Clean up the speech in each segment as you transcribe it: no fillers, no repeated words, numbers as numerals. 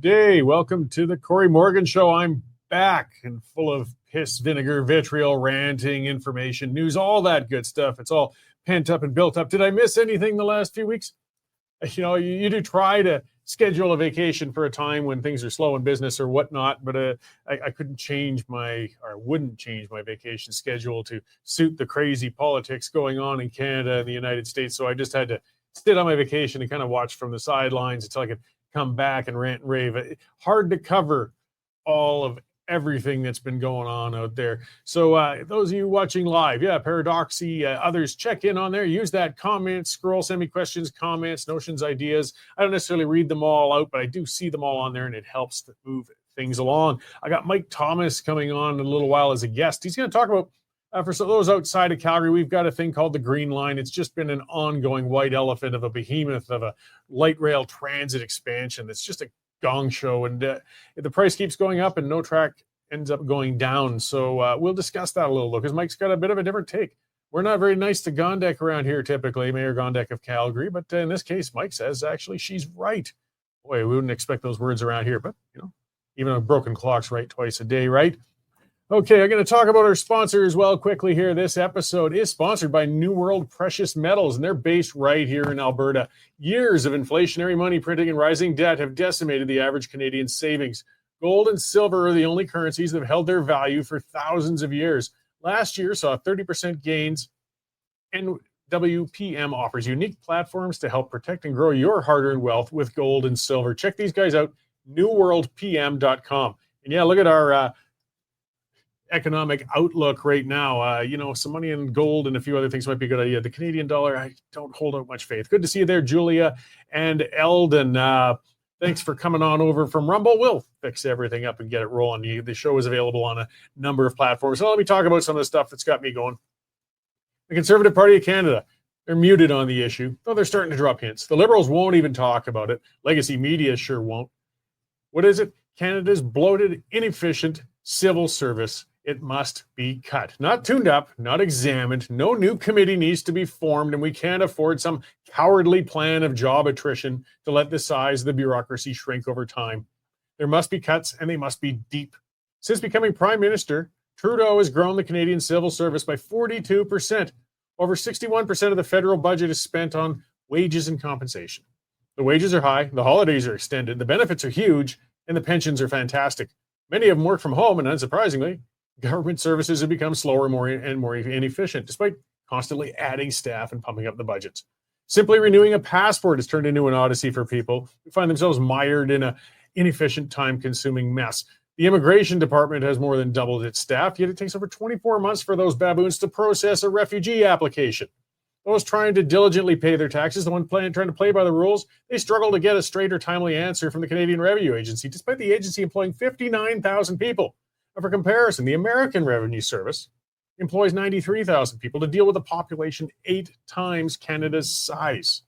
day. Welcome to the Cory Morgan Show. I'm back and full of piss, vinegar, vitriol, ranting, information, news, all that good stuff. It's all pent up and built up. Did I miss anything the last few weeks? You know, you do try to schedule a vacation for a time when things are slow in business or whatnot, but I couldn't change wouldn't change my vacation schedule to suit the crazy politics going on in Canada and the United States. So I just had to sit on my vacation and kind of watch from the sidelines until I could come back and rant and rave. Hard to cover all of everything that's been going on out there. So those of you watching live, Paradoxy, others, check in on there. Use that comment scroll, send me questions, comments, notions, ideas. I don't necessarily read them all out, but I do see them all on there, and it helps to move things along. I got Myke Thomas coming on in a little while as a guest. He's going to talk about, for those outside of Calgary, we've got a thing called the Green Line. It's just been an ongoing white elephant of a behemoth of a light rail transit expansion. It's just a gong show, and the price keeps going up and no track ends up going down. So we'll discuss that a little, because Mike's got a bit of a different take. We're not very nice to Gondek around here typically, Mayor Gondek of Calgary, but in this case, Myke says actually she's right. Boy, we wouldn't expect those words around here, but you know, even a broken clock's right twice a day, right? Okay, I'm going to talk about our sponsor as well quickly here. This episode is sponsored by New World Precious Metals, and they're based right here in Alberta. Years of inflationary money printing and rising debt have decimated the average Canadian savings. Gold and silver are the only currencies that have held their value for thousands of years. Last year saw 30% gains, and WPM offers unique platforms to help protect and grow your hard-earned wealth with gold and silver. Check these guys out, newworldpm.com. And yeah, look at our economic outlook right now. Some money in gold and a few other things might be a good idea. The Canadian dollar, I don't hold out much faith. Good to see you there, Julia and Eldon. Thanks for coming on over from Rumble. We'll fix everything up and get it rolling. The show is available on a number of platforms. So let me talk about some of the stuff that's got me going. The Conservative Party of Canada, they're muted on the issue, though they're starting to drop hints. The Liberals won't even talk about it. Legacy media sure won't. What is it? Canada's bloated, inefficient civil service. It must be cut. Not tuned up, not examined. No new committee needs to be formed, and we can't afford some cowardly plan of job attrition to let the size of the bureaucracy shrink over time. There must be cuts, and they must be deep. Since becoming Prime Minister, Trudeau has grown the Canadian civil service by 42%. Over 61% of the federal budget is spent on wages and compensation. The wages are high, the holidays are extended, the benefits are huge, and the pensions are fantastic. Many of them work from home, and unsurprisingly, government services have become slower and more inefficient, despite constantly adding staff and pumping up the budgets. Simply renewing a passport has turned into an odyssey for people who find themselves mired in an inefficient, time-consuming mess. The immigration department has more than doubled its staff, yet it takes over 24 months for those baboons to process a refugee application. Those trying to diligently pay their taxes, the one trying to play by the rules, they struggle to get a straight or timely answer from the Canadian Revenue Agency, despite the agency employing 59,000 people. For comparison, the American Revenue Service employs 93,000 people to deal with a population 8 times Canada's size.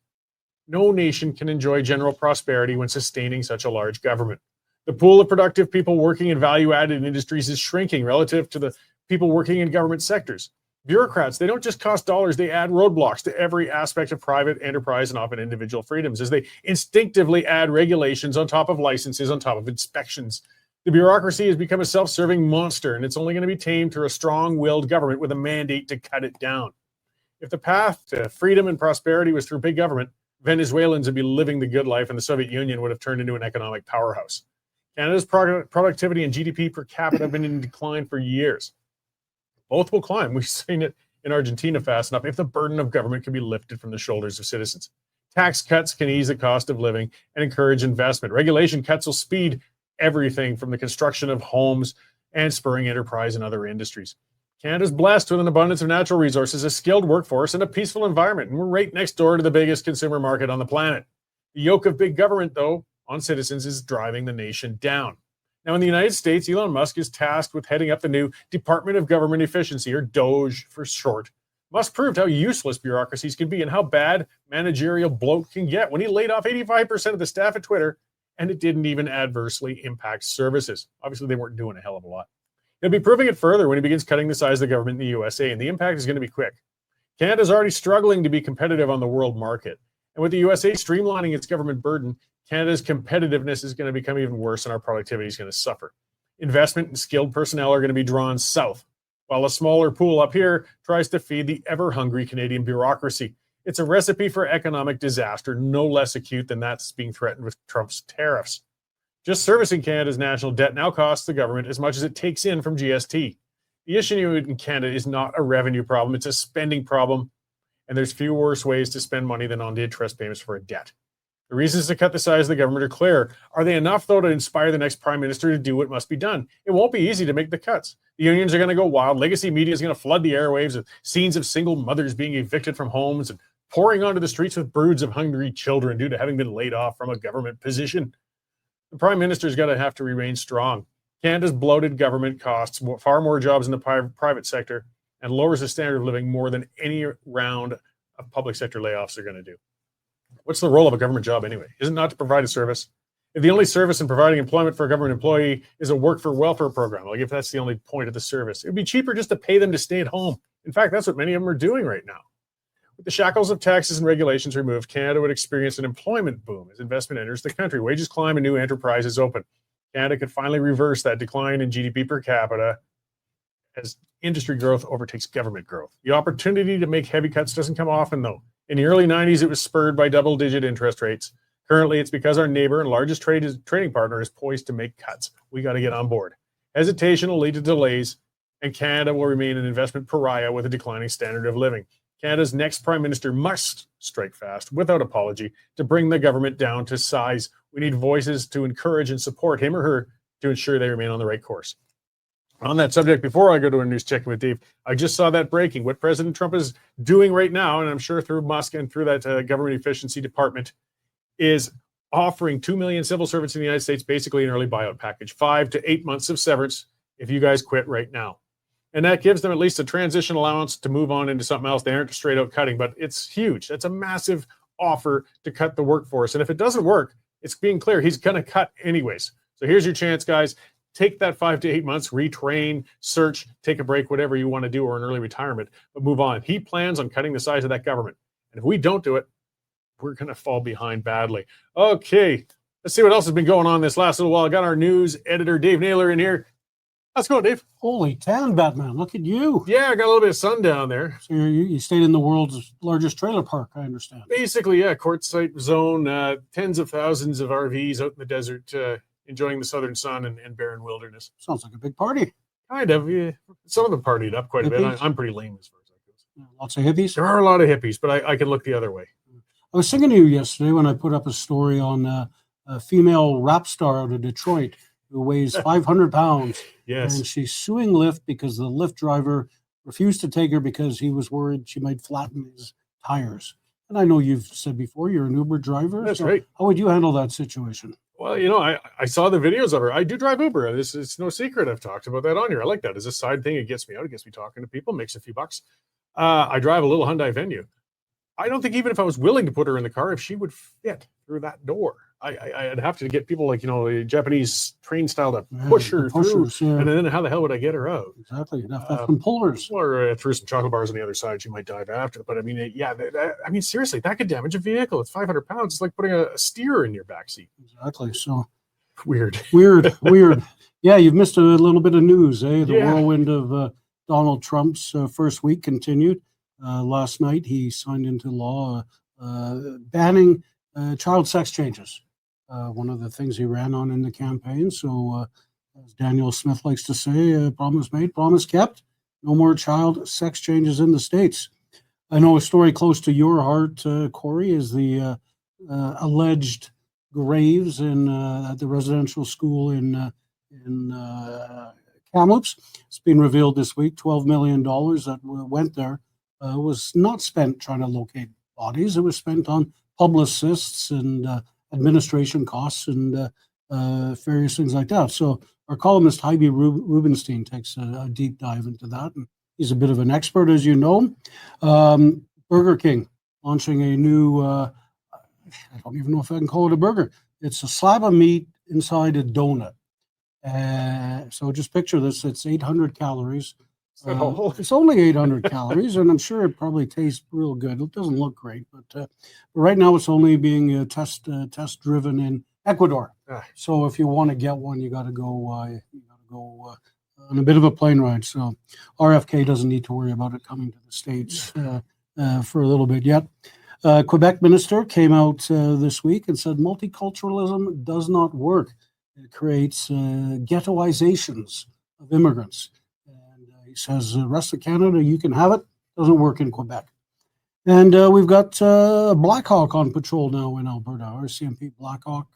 No nation can enjoy general prosperity when sustaining such a large government. The pool of productive people working in value-added industries is shrinking relative to the people working in government sectors. Bureaucrats, they don't just cost dollars, they add roadblocks to every aspect of private enterprise and often individual freedoms as they instinctively add regulations on top of licenses, on top of inspections. The bureaucracy has become a self-serving monster, and it's only going to be tamed through a strong-willed government with a mandate to cut it down. If the path to freedom and prosperity was through big government, Venezuelans would be living the good life, and the Soviet Union would have turned into an economic powerhouse. Canada's productivity and GDP per capita have been in decline for years. Both will climb. We've seen it in Argentina fast enough if the burden of government can be lifted from the shoulders of citizens. Tax cuts can ease the cost of living and encourage investment. Regulation cuts will speed everything from the construction of homes and spurring enterprise in other industries. Canada's blessed with an abundance of natural resources, a skilled workforce, and a peaceful environment, and we're right next door to the biggest consumer market on the planet. The yoke of big government, though, on citizens is driving the nation down. Now, in the United States, Elon Musk is tasked with heading up the new Department of Government Efficiency, or DOGE for short. Musk proved how useless bureaucracies can be and how bad managerial bloat can get when he laid off 85% of the staff at Twitter, and it didn't even adversely impact services. Obviously, they weren't doing a hell of a lot. He'll be proving it further when he begins cutting the size of the government in the USA, and the impact is going to be quick. Canada's already struggling to be competitive on the world market. And with the USA streamlining its government burden, Canada's competitiveness is going to become even worse and our productivity is going to suffer. Investment in skilled personnel are going to be drawn south, while a smaller pool up here tries to feed the ever-hungry Canadian bureaucracy. It's a recipe for economic disaster, no less acute than that's being threatened with Trump's tariffs. Just servicing Canada's national debt now costs the government as much as it takes in from GST. The issue in Canada is not a revenue problem, it's a spending problem, and there's few worse ways to spend money than on the interest payments for a debt. The reasons to cut the size of the government are clear. Are they enough, though, to inspire the next prime minister to do what must be done? It won't be easy to make the cuts. The unions are going to go wild. Legacy media is going to flood the airwaves with scenes of single mothers being evicted from homes and pouring onto the streets with broods of hungry children due to having been laid off from a government position. The prime minister's going to have to remain strong. Canada's bloated government costs far more jobs in the private sector and lowers the standard of living more than any round of public sector layoffs are going to do. What's the role of a government job anyway? Is it not to provide a service? If the only service in providing employment for a government employee is a work for welfare program, like if that's the only point of the service, it'd be cheaper just to pay them to stay at home. In fact, that's what many of them are doing right now. With the shackles of taxes and regulations removed, Canada would experience an employment boom as investment enters the country. Wages climb and new enterprises open. Canada could finally reverse that decline in GDP per capita as industry growth overtakes government growth. The opportunity to make heavy cuts doesn't come often, though. In the early 90s, it was spurred by double-digit interest rates. Currently, it's because our neighbor and largest trading partner is poised to make cuts. We got to get on board. Hesitation will lead to delays, and Canada will remain an investment pariah with a declining standard of living. Canada's next prime minister must strike fast, without apology, to bring the government down to size. We need voices to encourage and support him or her to ensure they remain on the right course. On that subject, before I go to a news check with Dave, I just saw that breaking. What President Trump is doing right now, and I'm sure through Musk and through that government efficiency department, is offering 2 million civil servants in the United States basically an early buyout package, 5 to 8 months of severance if you guys quit right now. And that gives them at least a transition allowance to move on into something else. They aren't straight out cutting, but it's huge. That's a massive offer to cut the workforce. And if it doesn't work, it's being clear he's going to cut anyways. So here's your chance, guys. Take that 5 to 8 months, retrain, search, take a break, whatever you want to do, or an early retirement, but move on. He plans on cutting the size of that government. And if we don't do it, we're going to fall behind badly. Okay, let's see what else has been going on this last little while. I got our news editor, Dave Naylor, in here. How's it going, Dave? Holy tan, Batman. Look at you. Yeah, I got a little bit of sun down there. So you stayed in the world's largest trailer park, I understand. Basically, yeah, quartzsite zone, tens of thousands of RVs out in the desert, enjoying the southern sun and barren wilderness. Sounds like a big party. Kind of. Yeah. Some of them partied up quite a bit. I'm pretty lame as far as that goes. Yeah, lots of hippies? There are a lot of hippies, but I can look the other way. I was thinking of you yesterday when I put up a story on a female rap star out of Detroit who weighs 500 pounds. Yes. And she's suing Lyft because the Lyft driver refused to take her because he was worried she might flatten his tires. And I know you've said before you're an Uber driver. That's right. How would you handle that situation? Well, I saw the videos of her. I do drive Uber. It's no secret. I've talked about that on here. I like that as a side thing. It gets me out. It gets me talking to people, makes a few bucks. I drive a little Hyundai Venue. I don't think even if I was willing to put her in the car, if she would fit through that door, I'd have to get people like, the Japanese train style to push her through. Yeah. And then how the hell would I get her out? Exactly. You'd have to have some pullers. Or through some chocolate bars on the other side, she might dive after. But I mean, seriously, that could damage a vehicle. It's 500 pounds. It's like putting a steer in your backseat. Exactly. So weird. Yeah, you've missed a little bit of news, eh? The whirlwind of Donald Trump's first week continued. Last night, he signed into law banning child sex changes. One of the things he ran on in the campaign. So, as Daniel Smith likes to say, promise made, promise kept. No more child sex changes in the States. I know a story close to your heart, Cory, is the alleged graves at the residential school in Kamloops. It's been revealed this week, $12 million that went there was not spent trying to locate bodies. It was spent on publicists and administration costs and various things like that. So our columnist, Heidi Rubenstein, takes a deep dive into that. And he's a bit of an expert, as you know. Burger King launching a new, I don't even know if I can call it a burger. It's a slab of meat inside a donut. So just picture this. It's 800 calories, So, It's only 800 calories, and I'm sure it probably tastes real good. It doesn't look great, but right now it's only being test driven in Ecuador. So if you want to get one, you got to go. On a bit of a plane ride. So RFK doesn't need to worry about it coming to the States for a little bit yet. Quebec minister came out this week and said multiculturalism does not work. It creates ghettoizations of immigrants. And he says the rest of Canada, you can have it. Doesn't work in Quebec. And we've got Blackhawk on patrol now in Alberta. RCMP Blackhawk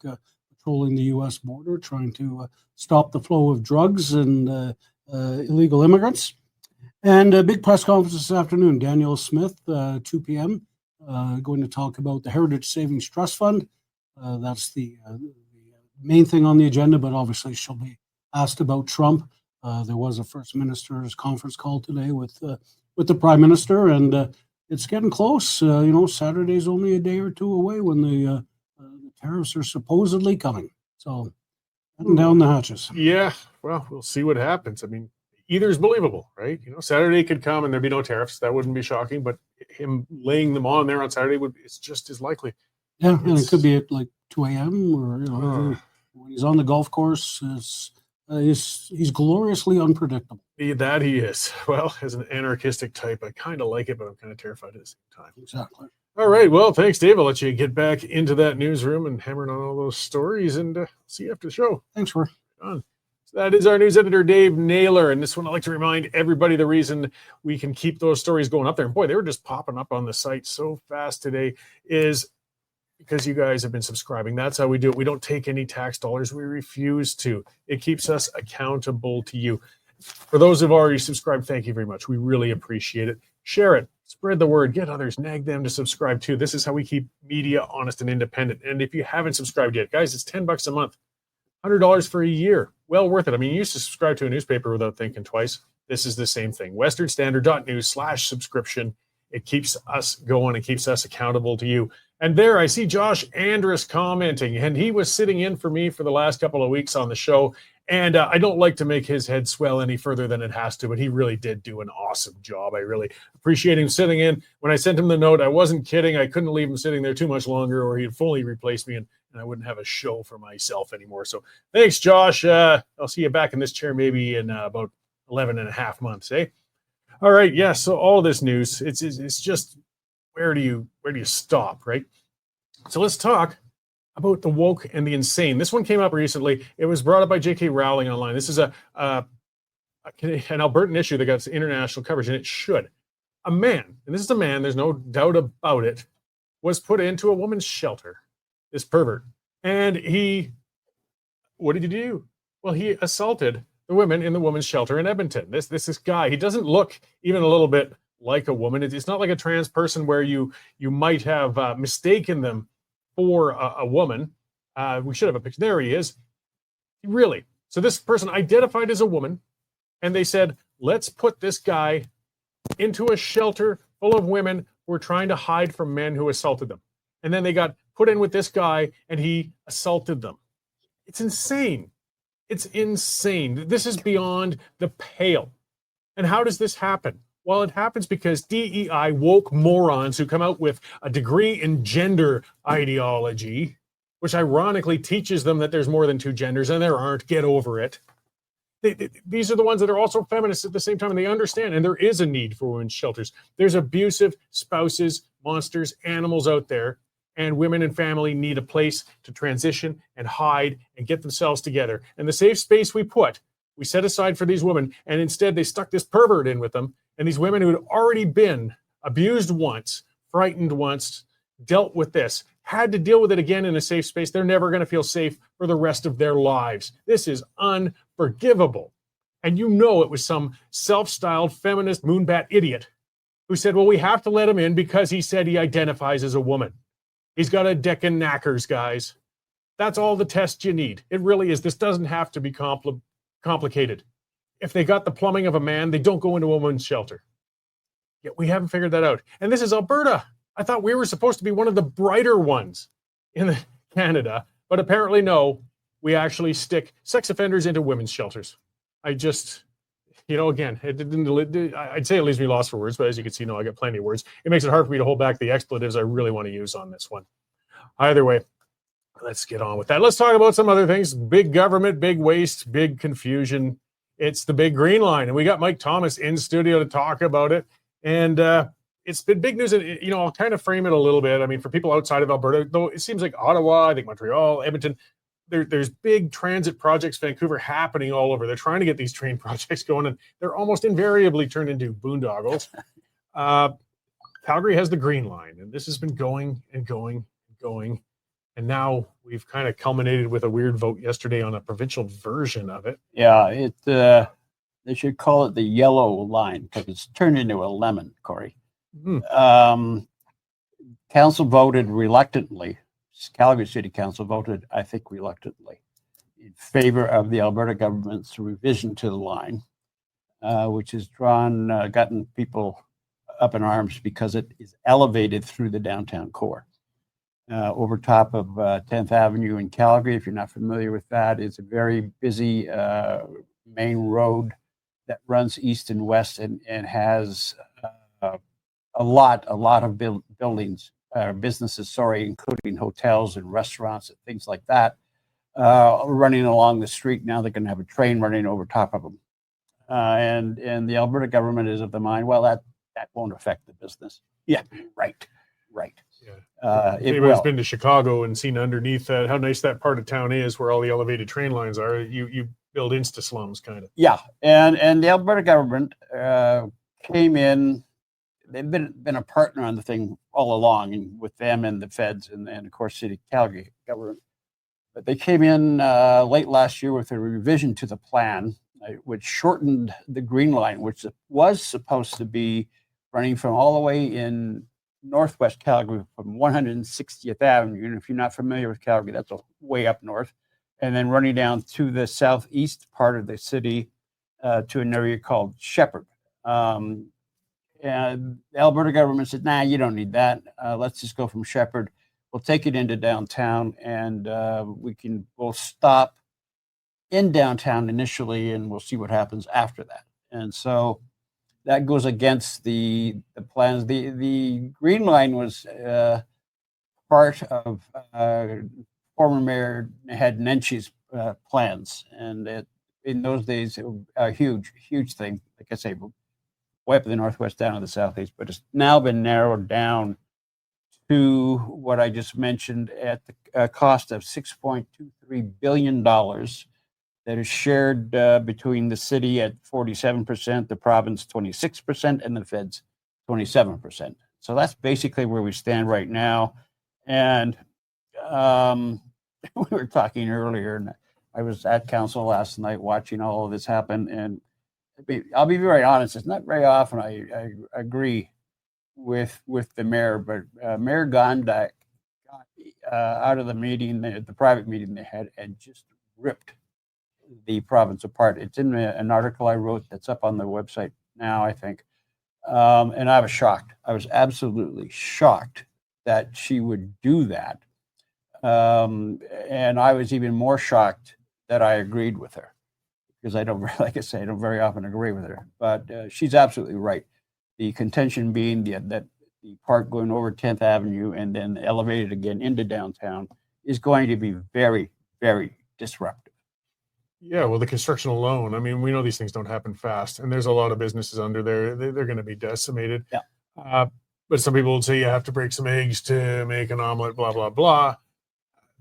patrolling the U.S. border, trying to stop the flow of drugs and illegal immigrants. And a big press conference this afternoon. Danielle Smith, 2 p.m., going to talk about the Heritage Savings Trust Fund. That's the main thing on the agenda, but obviously she'll be asked about Trump. There was a First Minister's conference call today with the Prime Minister, and it's getting close. Saturday's only a day or two away when the tariffs are supposedly coming. So, letting down the hatches. Yeah, well, we'll see what happens. I mean, either is believable, right? Saturday could come and there'd be no tariffs. That wouldn't be shocking, but him laying them on there on Saturday it's just as likely. Yeah, and it could be at like 2 a.m. or when he's on the golf course. He's gloriously unpredictable. That he is. Well, as an anarchistic type, I kind of like it, but I'm kind of terrified at the same time. Exactly. All right. Well, thanks, Dave. I'll let you get back into that newsroom and hammering on all those stories, and see you after the show. Thanks, Roy. So that is our news editor, Dave Naylor. And this one, I'd like to remind everybody the reason we can keep those stories going up there. And boy, they were just popping up on the site so fast today is because you guys have been subscribing. That's how we do it. We don't take any tax dollars. We refuse to. It keeps us accountable to you. For those who've already subscribed, thank you very much. We really appreciate it. Share it. Spread the word. Get others. Nag them to subscribe too. This is how we keep media honest and independent. And if you haven't subscribed yet, guys, it's $10 a month. $100 for a year. Well worth it. I mean, you used to subscribe to a newspaper without thinking twice. This is the same thing. westernstandard.news/subscription. It keeps us going. It keeps us accountable to you. And there I see Josh Andrus commenting, and he was sitting in for me for the last couple of weeks on the show. And I don't like to make his head swell any further than it has to, but he really did do an awesome job. I really appreciate him sitting in. When I sent him the note, I wasn't kidding. I couldn't leave him sitting there too much longer, or he'd fully replace me, and I wouldn't have a show for myself anymore. So thanks, Josh. I'll see you back in this chair maybe in about 11 and a half months, eh? All right, yeah, so all this news, it's just where do you stop, right? So let's talk about the woke and the insane. This one came up recently. It was brought up by J.K. Rowling online. This is an Albertan issue that got international coverage, and it should. A man, and this is a man, there's no doubt about it, was put into a woman's shelter, this pervert. And what did he do? Well, he assaulted the women in the women's shelter in Edmonton. This guy, he doesn't look even a little bit like a woman. It's not like a trans person where you might have mistaken them for a woman. We should have a picture. There he is. Really. So this person identified as a woman, and they said, let's put this guy into a shelter full of women who are trying to hide from men who assaulted them. And then they got put in with this guy, and he assaulted them. It's insane. It's insane. This is beyond the pale. And how does this happen? Well, it happens because DEI woke morons who come out with a degree in gender ideology, which ironically teaches them that there's more than two genders, and there aren't. Get over it. These are the ones that are also feminists at the same time, and they understand, and there is a need for women's shelters. There's abusive spouses, monsters, animals out there, and women and family need a place to transition and hide and get themselves together. And the safe space we set aside for these women, and instead they stuck this pervert in with them. And these women who had already been abused once, frightened once, dealt with this, had to deal with it again in a safe space. They're never going to feel safe for the rest of their lives. This is unforgivable. And you know it was some self-styled feminist moonbat idiot who said, well, we have to let him in because he said he identifies as a woman. He's got a deck of knackers, guys. That's all the test you need. It really is. This doesn't have to be complicated. If they got the plumbing of a man, they don't go into a women's shelter. Yet we haven't figured that out. And this is Alberta. I thought we were supposed to be one of the brighter ones in Canada, but apparently no, we actually stick sex offenders into women's shelters. again, it didn't. I'd say it leaves me lost for words, but as you can see, I got plenty of words. It makes it hard for me to hold back the expletives I really want to use on this one. Either way, let's get on with that. Let's talk about some other things. Big government, big waste, big confusion. It's the big green line, and we got Myke Thomas in studio to talk about it. And it's been big news. And I'll kind of frame it a little bit. I mean, for people outside of Alberta, though, it seems like Ottawa, I think Montreal, Edmonton. There's big transit projects, Vancouver, happening all over. They're trying to get these train projects going, and they're almost invariably turned into boondoggles. Calgary has the green line, and this has been going and going and going. And now we've kind of culminated with a weird vote yesterday on a provincial version of it. Yeah, they should call it the yellow line because it's turned into a lemon, Cory. Council voted reluctantly. Calgary City Council voted, I think, reluctantly in favor of the Alberta government's revision to the line, which has gotten people up in arms because it is elevated through the downtown core. Over top of 10th Avenue in Calgary, if you're not familiar with that, it's a very busy main road that runs east and west and has a lot of buildings. Businesses, including hotels and restaurants and things like that, running along the street. Now they're going to have a train running over top of them. And the Alberta government is of the mind, well, that won't affect the business. Yeah, right. Yeah. If anybody's been to Chicago and seen underneath that, how nice that part of town is where all the elevated train lines are, you build insta slums kind of. Yeah, and the Alberta government came in. They've been a partner on the thing all along, and with them and the feds and of course City Calgary government. But they came in late last year with a revision to the plan, which shortened the green line, which was supposed to be running from all the way in northwest Calgary from 160th Avenue. And if you're not familiar with Calgary, that's way up north, and then running down to the southeast part of the city to an area called Shepherd. And the Alberta government said, nah, you don't need that. Let's just go from Shepherd. We'll take it into downtown, and we'll stop in downtown initially, and we'll see what happens after that. And so that goes against the plans. The Green Line was part of former Mayor Head Nenchi's plans, and in those days, it was a huge thing. Like I say, way up in the northwest, down to the southeast, but it's now been narrowed down to what I just mentioned at the cost of $6.23 billion that is shared between the city at 47%, the province 26%, and the feds 27%. So that's basically where we stand right now. And we were talking earlier, and I was at council last night watching all of this happen, and I'll be very honest, it's not very often I agree with the mayor, but Mayor Gondak got out of the meeting, the private meeting they had, and just ripped the province apart. It's in an article I wrote that's up on the website now, I think. And I was shocked. I was absolutely shocked that she would do that. And I was even more shocked that I agreed with her, because I don't, like I say, I don't very often agree with her, but she's absolutely right. The contention being that the part going over 10th Avenue and then elevated again into downtown is going to be very, very disruptive. Yeah, well, the construction alone, I mean, we know these things don't happen fast, and there's a lot of businesses under there. They're going to be decimated. Yeah. But some people would say you have to break some eggs to make an omelet, blah, blah, blah.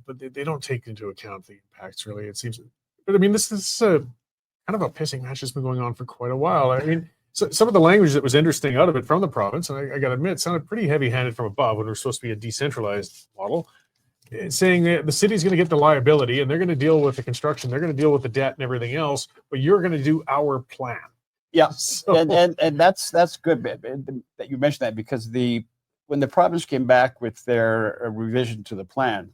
But they don't take into account the impacts, really, it seems. But I mean, this is kind of a pissing match that's been going on for quite a while. I mean, so some of the language that was interesting out of it from the province, and I got to admit, sounded pretty heavy-handed from above when we're supposed to be a decentralized model. Saying that the city's going to get the liability and they're going to deal with the construction, they're going to deal with the debt and everything else, but you're going to do our plan. Yeah, so. and that's good that you mentioned that, because when the province came back with their revision to the plan,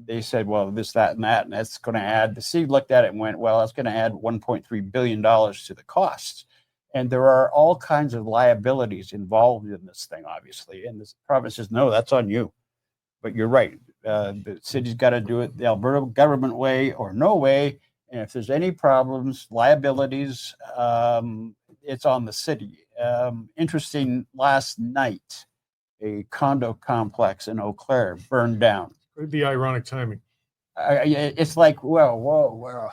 they said, well, this, that, and that's going to add. The city looked at it and went, well, that's going to add $1.3 billion to the costs. And there are all kinds of liabilities involved in this thing, obviously. And the province says, no, that's on you. But you're right. The city's got to do it the Alberta government way or no way. And if there's any problems, liabilities, it's on the city. Interesting, last night, a condo complex in Eau Claire burned down. The ironic timing. It's like, whoa, where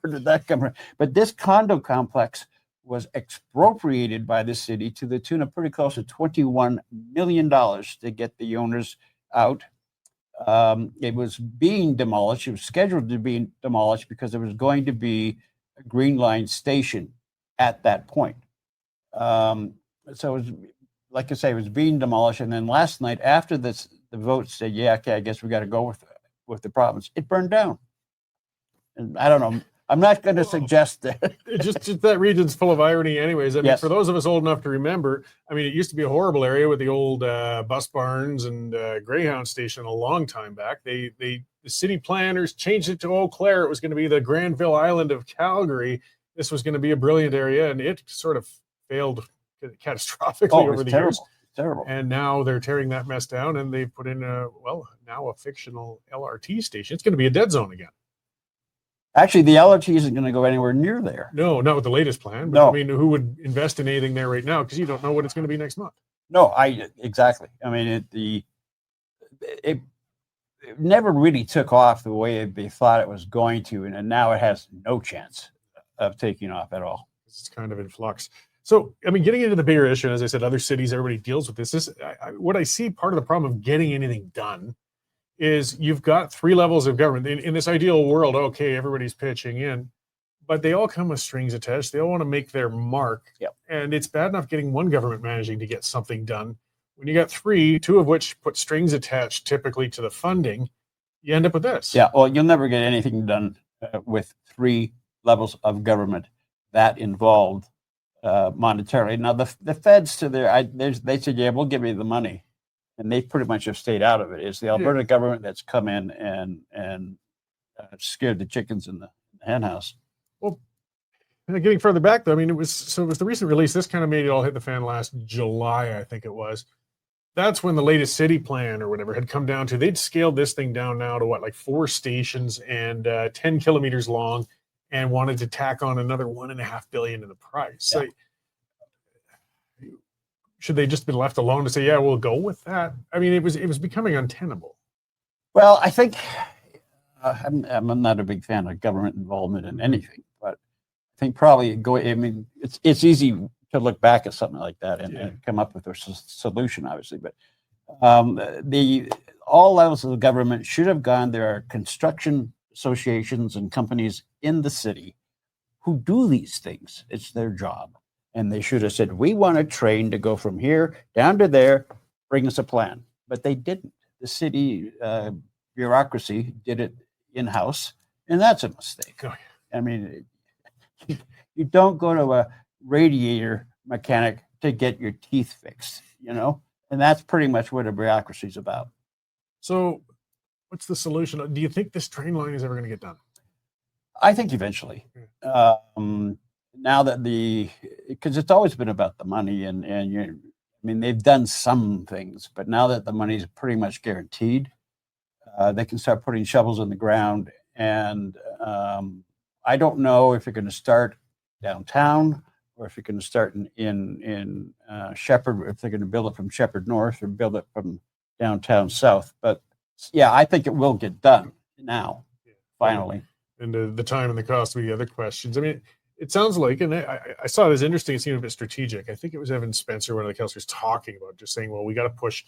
did that come from? But this condo complex was expropriated by the city to the tune of pretty close to $21 million to get the owners out. It was being demolished. It was scheduled to be demolished because there was going to be a Green Line station at that point. So it was, like I say, it was being demolished. And then last night, after the vote said, yeah, okay, I guess we got to go with the province, it burned down. And I don't know. I'm not going to suggest that. just that region's full of irony anyways. I mean, Yes. for those of us old enough to remember, I mean, it used to be a horrible area with the old bus barns and Greyhound station a long time back. The city planners changed it to Eau Claire. It was going to be the Granville Island of Calgary. This was going to be a brilliant area, and it sort of failed catastrophically over the years. Terrible. And now they're tearing that mess down, and they've put in now a fictional LRT station. It's going to be a dead zone again. Actually, the LRT isn't going to go anywhere near there. No, not with the latest plan. But No. I mean, who would invest in anything there right now? Because you don't know what it's going to be next month. No, exactly. I mean, it never really took off the way they thought it was going to, and now it has no chance of taking off at all. It's kind of in flux. So, I mean, getting into the bigger issue, and as I said, other cities, everybody deals with this. What I see part of the problem of getting anything done is you've got three levels of government. In this ideal world, okay, everybody's pitching in, but they all come with strings attached. They all want to make their mark. Yep. And it's bad enough getting one government managing to get something done. When you got three, two of which put strings attached typically to the funding, you end up with this. Yeah, well, you'll never get anything done with three levels of government that involved monetarily. Now, the feds they said, yeah, we'll give you the money. And they pretty much have stayed out of it. It's the Alberta government that's come in and scared the chickens in the hen house. Well, getting further back, though, I mean, it was the recent release. This kind of made it all hit the fan last July, I think it was. That's when the latest city plan or whatever had come down to. They'd scaled this thing down now to like 4 stations and 10 kilometers long, and wanted to tack on another $1.5 billion in the price. Yeah. So, should they just been left alone to say, yeah, we'll go with that? I mean, it was becoming untenable. Well, I think I'm not a big fan of government involvement in anything, but I think probably it's easy to look back at something like that and come up with a solution, obviously. But all levels of the government should have gone. There are construction associations and companies in the city who do these things. It's their job. And they should have said, we want a train to go from here down to there, bring us a plan. But they didn't. The city bureaucracy did it in-house, and that's a mistake. Oh, yeah. I mean, you don't go to a radiator mechanic to get your teeth fixed, and that's pretty much what a bureaucracy is about. So what's the solution? Do you think this train line is ever going to get done? I think eventually. Now that because it's always been about the money and they've done some things, but now that the money's pretty much guaranteed, they can start putting shovels in the ground. And I don't know if you're going to start downtown or if you're going to start in Shepherd, if they're going to build it from Shepherd North or build it from downtown south. But yeah, I think it will get done now, finally. And the time and the cost will be the other questions. I mean, it sounds like, and I saw it as interesting, it seemed a bit strategic. I think it was Evan Spencer, one of the councillors, talking about just saying, well, we got to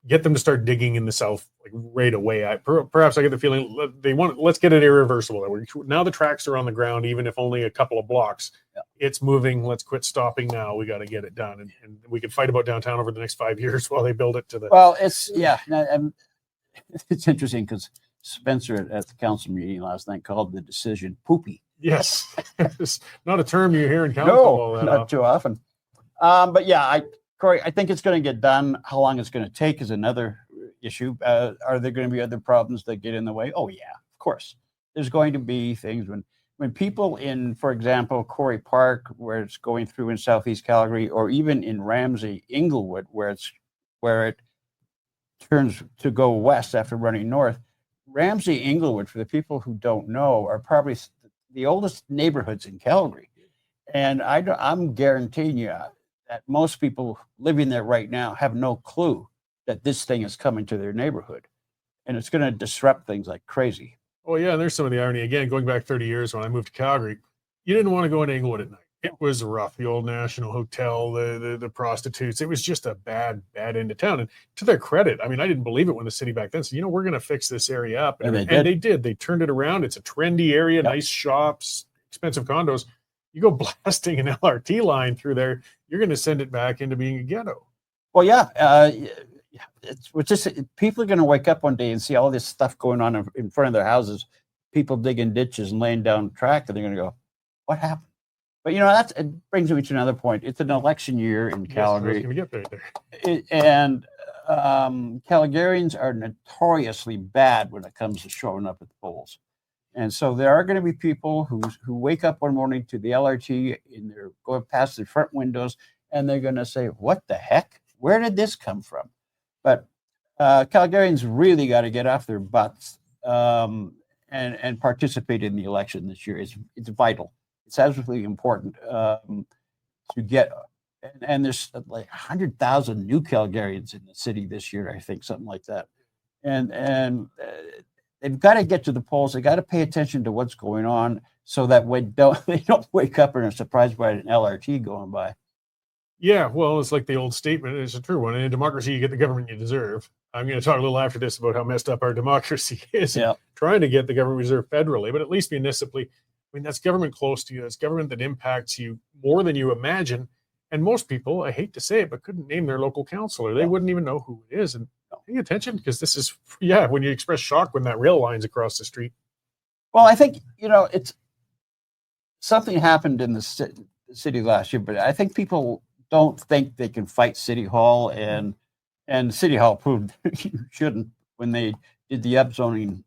get them to start digging in the south like right away. Perhaps I get the feeling let's get it irreversible. Now the tracks are on the ground, even if only a couple of blocks. Yeah. It's moving. Let's quit stopping now. We got to get it done. And we can fight about downtown over the next 5 years while they build it to the... Well, it's interesting because Spencer at the council meeting last night called the decision poopy. Yes. It's not a term you hear in council all that not often. Too often. But yeah, Cory, I think it's going to get done. How long it's going to take is another issue. Are there going to be other problems that get in the way? Oh yeah, of course. There's going to be things when people in, for example, Cory Park, where it's going through in Southeast Calgary, or even in Ramsey, Inglewood, where it turns to go west after running north. Ramsey, Inglewood, for the people who don't know, are probably the oldest neighborhoods in Calgary. And I'm guaranteeing you that most people living there right now have no clue that this thing is coming to their neighborhood. And it's going to disrupt things like crazy. Oh, yeah. And there's some of the irony. Again, going back 30 years when I moved to Calgary, you didn't want to go into Inglewood at night. It was rough. The old National Hotel, the prostitutes. It was just a bad end of town. And to their credit, I mean, I didn't believe it when the city back then said, we're going to fix this area up. And they did. They turned it around. It's a trendy area, nice shops, expensive condos. You go blasting an LRT line through there, you're going to send it back into being a ghetto. Well, yeah. It's just people are going to wake up one day and see all this stuff going on in front of their houses, people digging ditches and laying down track, and they're going to go, what happened? But, it brings me to another point. It's an election year in Calgary. Yes, I was going to get there. And Calgarians are notoriously bad when it comes to showing up at the polls. And so there are going to be people who wake up one morning to the LRT and they're going past the front windows and they're going to say, what the heck? Where did this come from? But Calgarians really got to get off their butts and participate in the election this year. It's vital. It's absolutely important to get. And there's like 100,000 new Calgarians in the city this year, I think, something like that. And they've got to get to the polls. They got to pay attention to what's going on so that they don't wake up and are surprised by an LRT going by. Yeah, well, it's like the old statement. It's a true one. In a democracy, you get the government you deserve. I'm going to talk a little after this about how messed up our democracy is. Yeah. Trying to get the government reserved federally, but at least municipally. I mean, that's government close to you. That's government that impacts you more than you imagine. And most people, I hate to say it, but couldn't name their local councillor. They wouldn't even know who it is. And pay attention, because this is, when you express shock when that rail line's across the street. Well, I think, it's something happened in the city last year, but I think people don't think they can fight City Hall, and City Hall proved you shouldn't when they did the upzoning,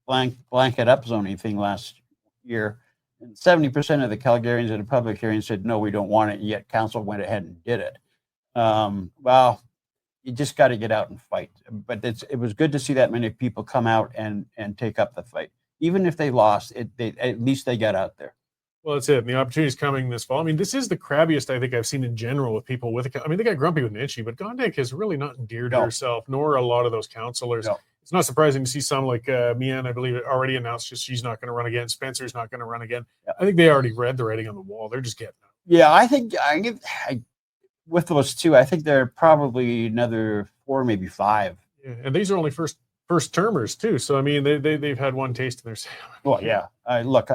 blanket upzoning thing last year. And 70% of the Calgarians at a public hearing said, no, we don't want it. Yet council went ahead and did it. Well, you just got to get out and fight. But it was good to see that many people come out and take up the fight. Even if they lost, at least they got out there. Well, that's it. And the opportunity is coming this fall. I mean, this is the crabbiest I think I've seen in general with people with I mean, they got grumpy with Ninchy, but Gondek has really not endeared herself, nor a lot of those councillors. No. It's not surprising to see some like Mian, I believe, already announced just she's not going to run again. Spencer's not going to run again. Yeah. I think they already read the writing on the wall. They're just getting out. Yeah, I think with those two, I think there are probably another 4, maybe 5. Yeah, and these are only first termers too. So I mean, they've had one taste in their salad. Well, yeah. Look,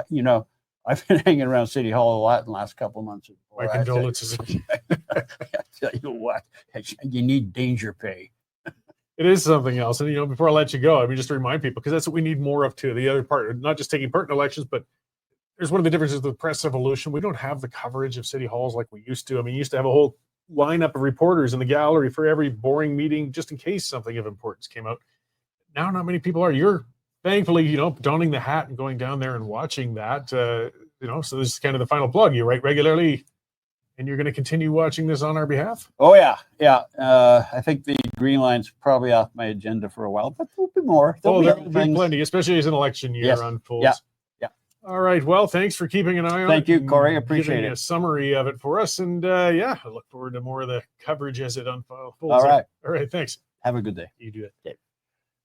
I've been hanging around City Hall a lot in the last couple of months. My condolences. I tell you what, you need danger pay. It is something else. And, before I let you go, I mean, just to remind people, because that's what we need more of too. The other part, not just taking part in elections, but there's one of the differences with the press evolution. We don't have the coverage of city halls like we used to. I mean, you used to have a whole lineup of reporters in the gallery for every boring meeting, just in case something of importance came out. Now, not many people are. You're thankfully, donning the hat and going down there and watching that, so this is kind of the final plug. You write regularly, and you're going to continue watching this on our behalf? Oh, yeah. Yeah. I think the Green Line's probably off my agenda for a while, but there'll be more. There'll be plenty, especially as an election year unfolds. Yeah. All right. Well, thanks for keeping an eye on it. Thank you, Cory. Appreciate it. A summary of it for us. And I look forward to more of the coverage as it unfolds. All right. All right. Thanks. Have a good day. You do it. Okay.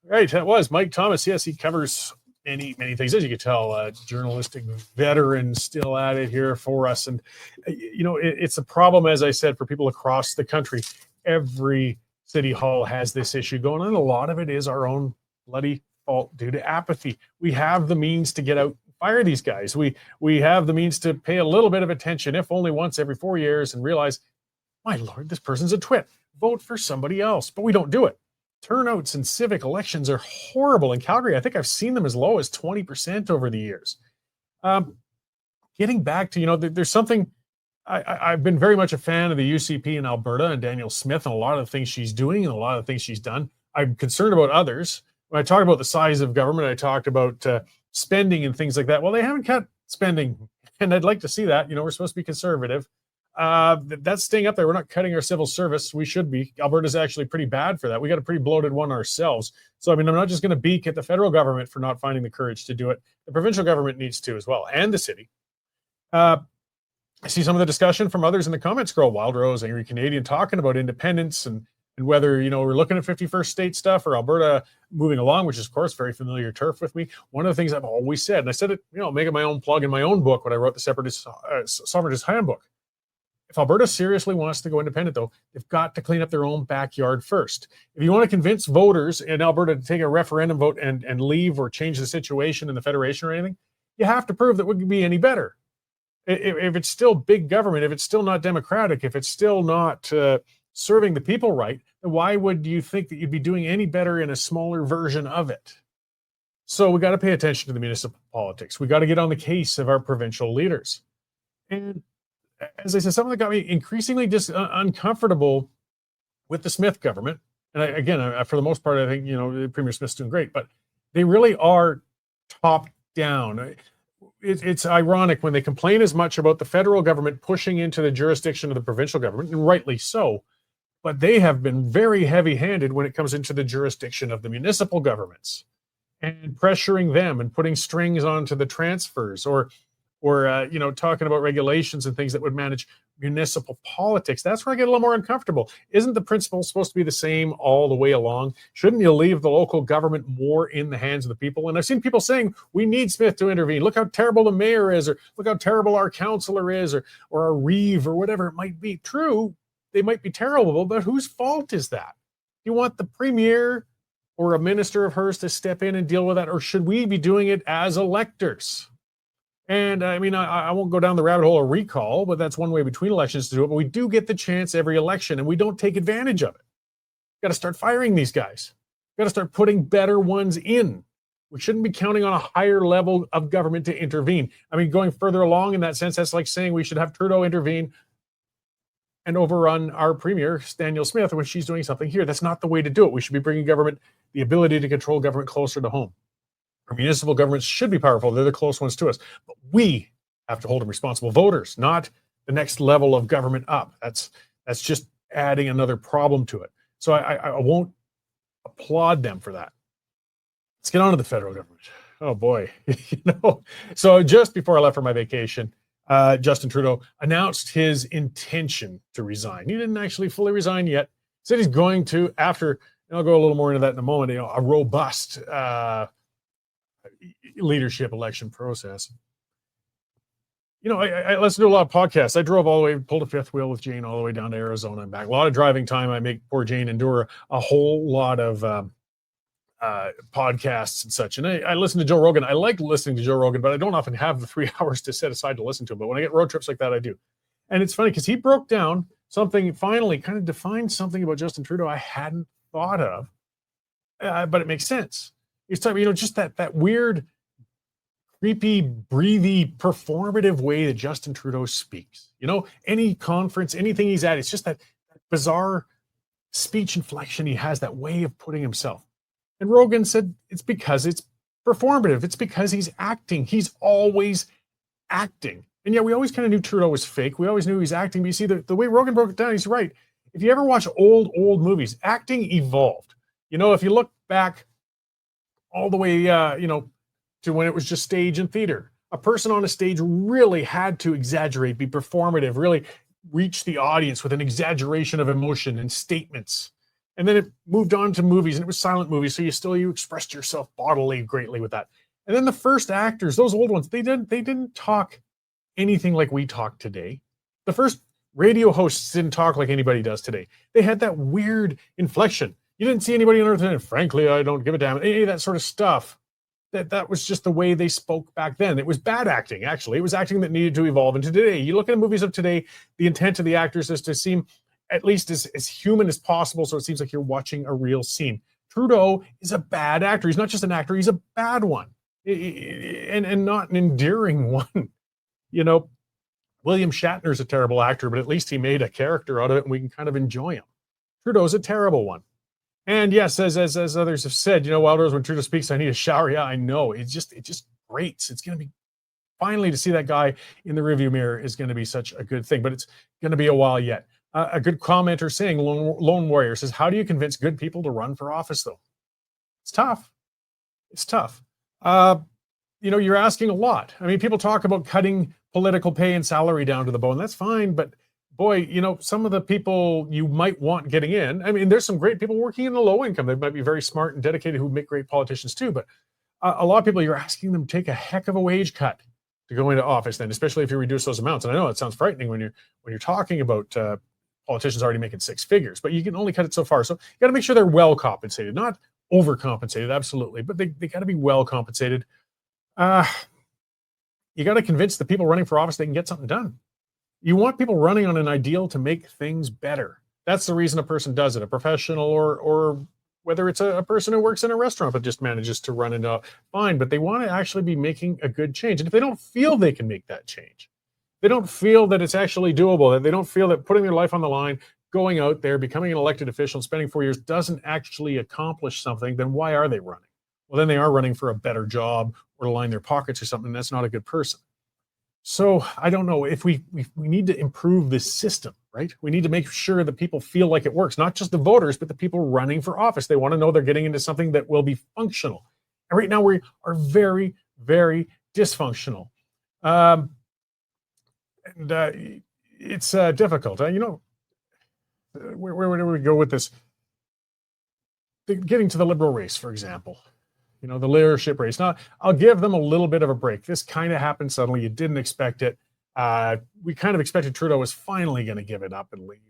All right. That was Myke Thomas. Yes, he covers many things, as you can tell, journalistic veteran still at it here for us. And, it's a problem, as I said, for people across the country. Every city hall has this issue going on. And a lot of it is our own bloody fault due to apathy. We have the means to get out and fire these guys. We have the means to pay a little bit of attention, if only once every 4 years, and realize, my Lord, this person's a twit. Vote for somebody else. But we don't do it. Turnouts in civic elections are horrible in Calgary. I think I've seen them as low as 20% over the years. Getting back to, there's something, I've been very much a fan of the UCP in Alberta and Danielle Smith and a lot of the things she's doing and a lot of the things she's done. I'm concerned about others. When I talked about the size of government, I talked about spending and things like that. Well, they haven't cut spending, and I'd like to see that. We're supposed to be conservative. That's staying up there. We're not cutting our civil service. We should be. Alberta's actually pretty bad for that. We got a pretty bloated one ourselves. So, I mean, I'm not just going to beak at the federal government for not finding the courage to do it. The provincial government needs to as well, and the city. I see some of the discussion from others in the comments scroll. Wild Rose, Angry Canadian, talking about independence and whether, we're looking at 51st state stuff or Alberta moving along, which is, of course, very familiar turf with me. One of the things I've always said, and I said it, making my own plug in my own book when I wrote the Sovereigntist Handbook. If Alberta seriously wants to go independent, though, they've got to clean up their own backyard first. If you want to convince voters in Alberta to take a referendum vote and leave or change the situation in the Federation or anything, you have to prove that we can be any better. If it's still big government, if it's still not democratic, if it's still not serving the people right, then why would you think that you'd be doing any better in a smaller version of it? So we got to pay attention to the municipal politics. We got to get on the case of our provincial leaders. And as I said, something that got me increasingly uncomfortable with the Smith government. And for the most part, I think, Premier Smith's doing great, but they really are top down. It's ironic when they complain as much about the federal government pushing into the jurisdiction of the provincial government, and rightly so, but they have been very heavy-handed when it comes into the jurisdiction of the municipal governments and pressuring them and putting strings onto the transfers or talking about regulations and things that would manage municipal politics. That's where I get a little more uncomfortable. Isn't the principle supposed to be the same all the way along? Shouldn't you leave the local government more in the hands of the people? And I've seen people saying, we need Smith to intervene. Look how terrible the mayor is, or look how terrible our councillor is, or our reeve, or whatever it might be. True, they might be terrible, but whose fault is that? You want the premier or a minister of hers to step in and deal with that, or should we be doing it as electors? And I mean, I won't go down the rabbit hole of recall, but that's one way between elections to do it. But we do get the chance every election, and we don't take advantage of it. Got to start firing these guys. Got to start putting better ones in. We shouldn't be counting on a higher level of government to intervene. I mean, going further along in that sense, that's like saying we should have Trudeau intervene and overrun our premier, Danielle Smith, when she's doing something here. That's not the way to do it. We should be bringing government, the ability to control government closer to home. Our municipal governments should be powerful. They're the close ones to us. But we have to hold them responsible. Voters, not the next level of government up. That's just adding another problem to it. So I won't applaud them for that. Let's get on to the federal government. Oh, boy. So just before I left for my vacation, Justin Trudeau announced his intention to resign. He didn't actually fully resign yet. He said he's going to, after, and I'll go a little more into that in a moment, a robust leadership election process. I listen to a lot of podcasts. I drove all the way, pulled a fifth wheel with Jane all the way down to Arizona and back. A lot of driving time. I make poor Jane endure a whole lot of podcasts and such. And I listen to Joe Rogan. I like listening to Joe Rogan, but I don't often have the 3 hours to set aside to listen to him. But when I get road trips like that, I do. And it's funny because he broke down something, finally kind of defined something about Justin Trudeau I hadn't thought of, but it makes sense. He's talking, just that weird, creepy, breathy, performative way that Justin Trudeau speaks. Any conference, anything he's at, it's just that bizarre speech inflection he has, that way of putting himself. And Rogan said it's because it's performative. It's because he's acting. He's always acting. And yeah, we always kind of knew Trudeau was fake. We always knew he was acting. But you see, the way Rogan broke it down, he's right. If you ever watch old movies, acting evolved. If you look back all the way, to when it was just stage and theater. A person on a stage really had to exaggerate, be performative, really reach the audience with an exaggeration of emotion and statements. And then it moved on to movies, and it was silent movies, so you expressed yourself bodily greatly with that. And then the first actors, those old ones, they didn't talk anything like we talk today. The first radio hosts didn't talk like anybody does today. They had that weird inflection. You didn't see anybody on earth saying, frankly, I don't give a damn. Any of that sort of stuff. That was just the way they spoke back then. It was bad acting, actually. It was acting that needed to evolve into today. You look at the movies of today, the intent of the actors is to seem at least as human as possible, so it seems like you're watching a real scene. Trudeau is a bad actor. He's not just an actor, he's a bad one. And not an endearing one. William Shatner's a terrible actor, but at least he made a character out of it, and we can kind of enjoy him. Trudeau's a terrible one. And yes, as others have said, Wild Rose, when Trudeau speaks, I need a shower. Yeah, I know. It just grates. It's going to be finally to see that guy in the rearview mirror is going to be such a good thing, but it's going to be a while yet. A good commenter saying, Lone Warrior says, how do you convince good people to run for office, though? It's tough. It's tough. You're asking a lot. I mean, people talk about cutting political pay and salary down to the bone. That's fine, but boy, some of the people you might want getting in, I mean, there's some great people working in the low income. They might be very smart and dedicated who make great politicians too, but a lot of people, you're asking them to take a heck of a wage cut to go into office then, especially if you reduce those amounts. And I know it sounds frightening when you're talking about politicians already making six figures, but you can only cut it so far. So you got to make sure they're well compensated, not overcompensated, absolutely, but they got to be well compensated. You got to convince the people running for office they can get something done. You want people running on an ideal to make things better. That's the reason a person does it, a professional or whether it's a person who works in a restaurant but just manages to run it fine, but they want to actually be making a good change. And if they don't feel they can make that change, they don't feel that it's actually doable, that they don't feel that putting their life on the line, going out there, becoming an elected official, and spending 4 years doesn't actually accomplish something, then why are they running? Well, then they are running for a better job or to line their pockets or something. That's not a good person. So I don't know if we need to improve this system, right? We need to make sure that people feel like it works, not just the voters, but the people running for office. They want to know they're getting into something that will be functional. And right now we are very, very dysfunctional. It's difficult. Where do we go with this? Getting to the Liberal race, for example. The leadership race. Now, I'll give them a little bit of a break. This kind of happened suddenly. You didn't expect it. We kind of expected Trudeau was finally going to give it up and leave.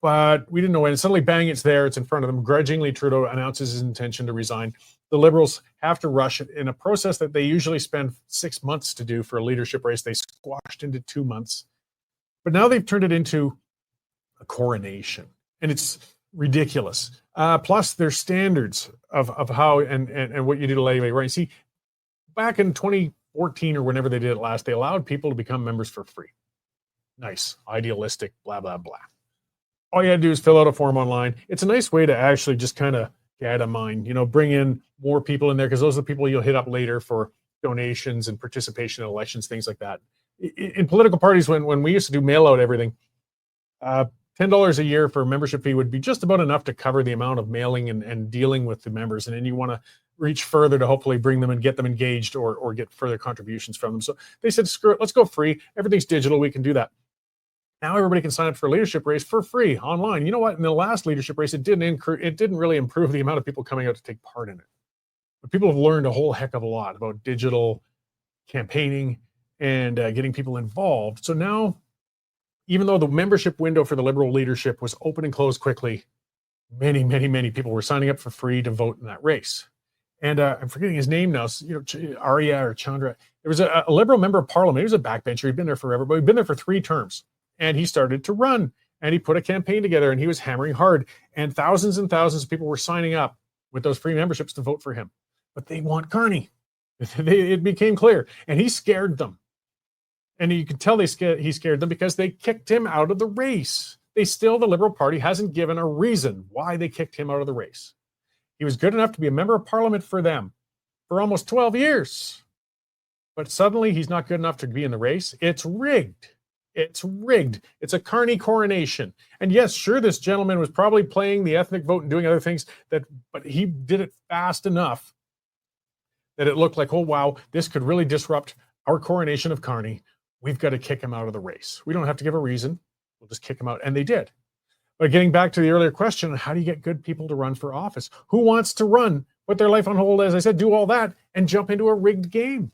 But we didn't know when. And suddenly, bang, it's there. It's in front of them. Grudgingly, Trudeau announces his intention to resign. The Liberals have to rush it in a process that they usually spend 6 months to do for a leadership race. They squashed into 2 months. But now they've turned it into a coronation. And it's ridiculous. Plus, there's standards of how and what you do to lay right. See, back in 2014 or whenever they did it last, they allowed people to become members for free. Nice, idealistic, blah, blah, blah. All you had to do is fill out a form online. It's a nice way to actually just kind of get out of mind, bring in more people in there because those are the people you'll hit up later for donations and participation in elections, things like that. In political parties, when we used to do mail out everything, $10 a year for a membership fee would be just about enough to cover the amount of mailing and dealing with the members. And then you want to reach further to hopefully bring them and get them engaged or get further contributions from them. So they said, screw it, let's go free. Everything's digital. We can do that. Now everybody can sign up for a leadership race for free online. You know what? In the last leadership race, it didn't really improve the amount of people coming out to take part in it. But people have learned a whole heck of a lot about digital campaigning and getting people involved. So now, even though the membership window for the Liberal leadership was open and closed quickly, many, many, many people were signing up for free to vote in that race. And I'm forgetting his name now, Arya or Chandra. There was a Liberal member of Parliament. He was a backbencher. He'd been there forever, but he'd been there for 3 terms. And he started to run. And he put a campaign together, and he was hammering hard. And thousands of people were signing up with those free memberships to vote for him. But they want Carney. It became clear. And he scared them. And you can tell he scared them because they kicked him out of the race. The Liberal Party hasn't given a reason why they kicked him out of the race. He was good enough to be a member of Parliament for them for almost 12 years. But suddenly he's not good enough to be in the race. It's rigged. It's rigged. It's a Carney coronation. And yes, sure, this gentleman was probably playing the ethnic vote and doing other things, but he did it fast enough that it looked like, oh, wow, this could really disrupt our coronation of Carney. We've got to kick him out of the race. We don't have to give a reason. We'll just kick him out. And they did. But getting back to the earlier question, how do you get good people to run for office? Who wants to run, put their life on hold, as I said, do all that, and jump into a rigged game?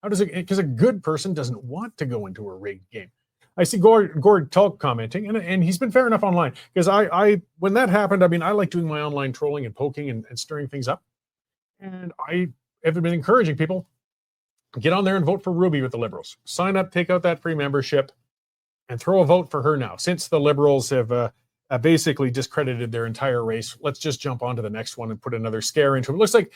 How does it? Because a good person doesn't want to go into a rigged game. I see Gord Tulk commenting, and he's been fair enough online. Because I when that happened, I like doing my online trolling and poking and stirring things up. And I have been encouraging people, get on there and vote for Ruby with the Liberals. Sign up, take out that free membership, and throw a vote for her now. Since the Liberals have basically discredited their entire race, let's just jump on to the next one and put another scare into it. It looks like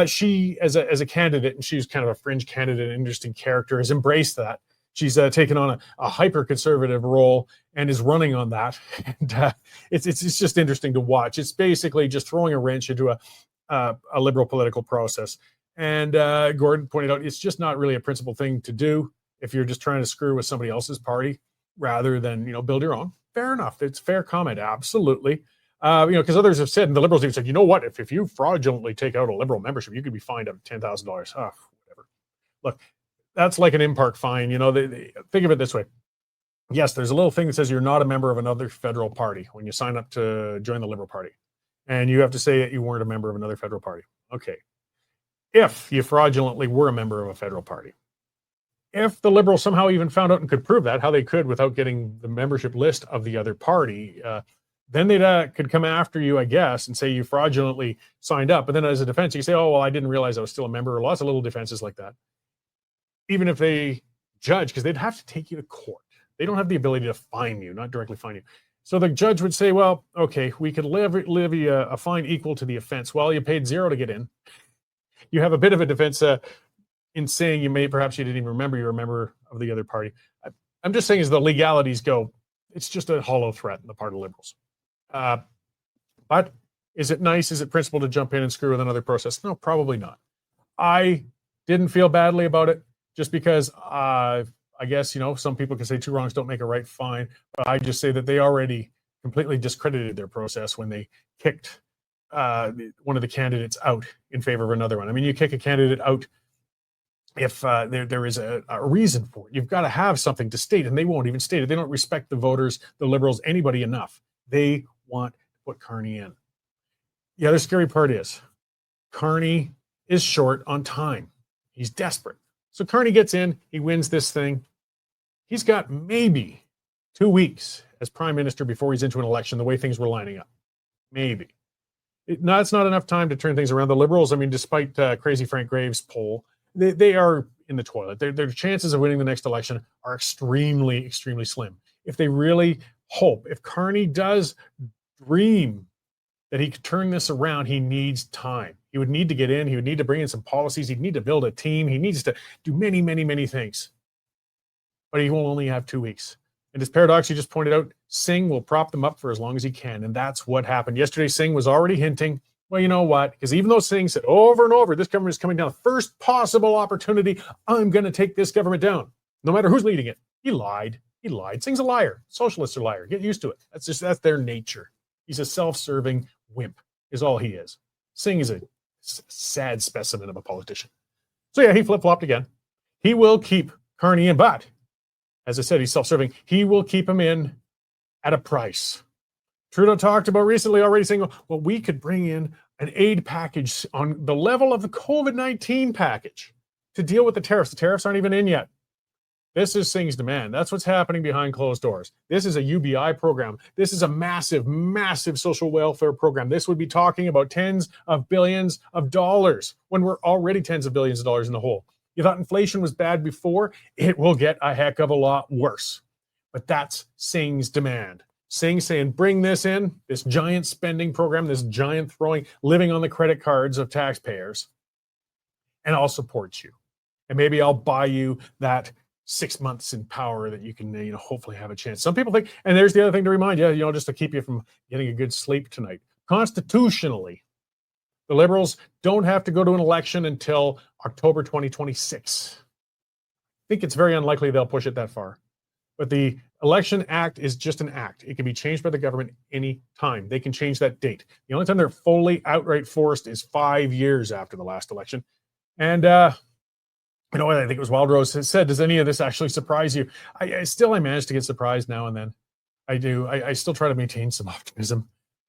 she, as a candidate, and she's kind of a fringe candidate, an interesting character, has embraced that. She's taken on a hyper-conservative role and is running on that. And it's just interesting to watch. It's basically just throwing a wrench into a Liberal political process. And Gordon pointed out it's just not really a principled thing to do if you're just trying to screw with somebody else's party rather than, build your own. Fair enough. It's fair comment. Absolutely. Because others have said, and the Liberals even said, you know what, if you fraudulently take out a Liberal membership, you could be fined up $10,000. Oh, whatever. Look, that's like an in-park fine. Think of it this way. Yes, there's a little thing that says you're not a member of another federal party when you sign up to join the Liberal Party. And you have to say that you weren't a member of another federal party. Okay. If you fraudulently were a member of a federal party, if the Liberals somehow even found out and could prove that, how they could without getting the membership list of the other party, then they could come after you, I guess, and say you fraudulently signed up. But then as a defense, you say, oh, well, I didn't realize I was still a member. Lots of little defenses like that. Even if they judge, because they'd have to take you to court. They don't have the ability to fine you, not directly fine you. So the judge would say, well, okay, we could levy a fine equal to the offense. Well, you paid $0 to get in. You have a bit of a defense in saying perhaps you didn't even remember you're a member of the other party. I'm just saying as the legalities go, it's just a hollow threat on the part of Liberals. But is it nice? Is it principled to jump in and screw with another process? No, probably not. I didn't feel badly about it just because I guess, some people can say two wrongs don't make a right, fine. But I just say that they already completely discredited their process when they kicked one of the candidates out in favor of another one. I mean, you kick a candidate out if there is a reason for it. You've got to have something to state, and they won't even state it. They don't respect the voters, the Liberals, anybody enough. They want to put Carney in. The other scary part is Carney is short on time. He's desperate. So Carney gets in, he wins this thing. He's got maybe 2 weeks as prime minister before he's into an election, the way things were lining up. Maybe. It's not enough time to turn things around. The Liberals, I mean, despite crazy Frank Graves' poll, they are in the toilet. Their chances of winning the next election are extremely, extremely slim. If they really hope, if Carney does dream that he could turn this around, he needs time. He would need to get in. He would need to bring in some policies. He'd need to build a team. He needs to do many, many, many things. But he will only have 2 weeks. And as Paradox, you just pointed out, Singh will prop them up for as long as he can. And that's what happened. Yesterday, Singh was already hinting, well, you know what? Because even though Singh said over and over, this government is coming down, the first possible opportunity, I'm going to take this government down, no matter who's leading it. He lied. He lied. Singh's a liar. Socialists are liars. Get used to it. That's their nature. He's a self-serving wimp is all he is. Singh is a sad specimen of a politician. So yeah, he flip-flopped again. He will keep Carney in, but as I said, he's self-serving. He will keep him in at a price. Trudeau talked about recently already saying, well, we could bring in an aid package on the level of the COVID-19 package to deal with the tariffs. The tariffs aren't even in yet. This is Singh's demand. That's what's happening behind closed doors. This is a UBI program. This is a massive, massive social welfare program. This would be talking about tens of billions of dollars when we're already tens of billions of dollars in the hole. You thought inflation was bad before? It will get a heck of a lot worse. But that's Singh's demand. Singh saying, bring this in, this giant spending program, this giant living on the credit cards of taxpayers, and I'll support you. And maybe I'll buy you that 6 months in power that you can, hopefully have a chance. Some people think, and there's the other thing to remind you, just to keep you from getting a good sleep tonight. Constitutionally, the Liberals don't have to go to an election until October 2026. I think it's very unlikely they'll push it that far. But the Election Act is just an act. It can be changed by the government any time. They can change that date. The only time they're fully outright forced is 5 years after the last election. And, I think it was Wild Rose said, does any of this actually surprise you? I manage to get surprised now and then. I do. I still try to maintain some optimism.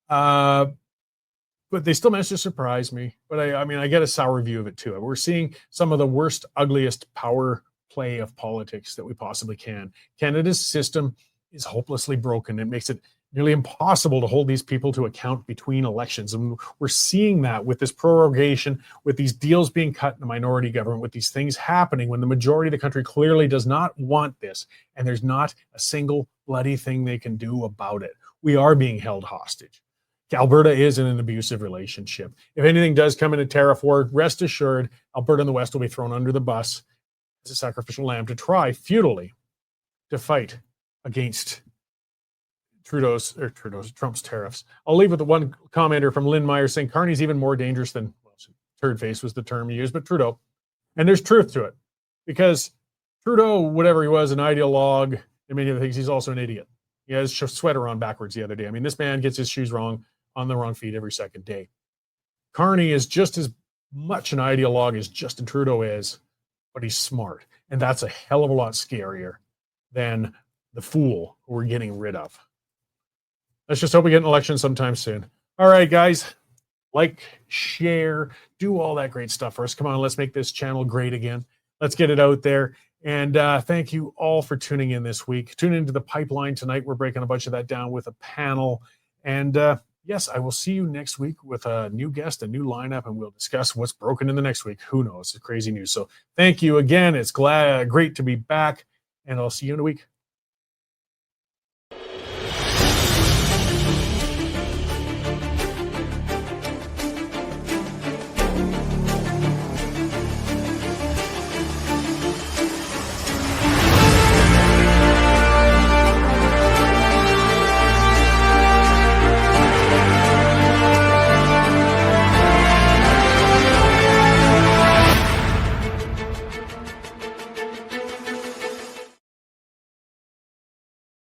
But they still manage to surprise me. But I get a sour view of it too. We're seeing some of the worst, ugliest power play of politics that we possibly can. Canada's system is hopelessly broken. It makes it nearly impossible to hold these people to account between elections. And we're seeing that with this prorogation, with these deals being cut in the minority government, with these things happening when the majority of the country clearly does not want this. And there's not a single bloody thing they can do about it. We are being held hostage. Alberta is in an abusive relationship. If anything does come into tariff war, rest assured, Alberta and the West will be thrown under the bus as a sacrificial lamb to try futilely to fight against Trump's tariffs. I'll leave with the one commenter from Lynn Meyer saying Carney's even more dangerous than turd face was the term he used, but Trudeau. And there's truth to it, because Trudeau, whatever he was, an ideologue and many other things, he's also an idiot. He has his sweater on backwards the other day. I mean, this man gets his shoes wrong on the wrong feet every second day. Carney is just as much an ideologue as Justin Trudeau is, but he's smart. And that's a hell of a lot scarier than the fool who we're getting rid of. Let's just hope we get an election sometime soon. All right, guys. Like, share, do all that great stuff for us. Come on, let's make this channel great again. Let's get it out there. And thank you all for tuning in this week. Tune into the pipeline tonight. We're breaking a bunch of that down with a panel. And yes, I will see you next week with a new guest, a new lineup, and we'll discuss what's broken in the next week. Who knows? It's crazy news. So thank you again. It's great to be back, and I'll see you in a week.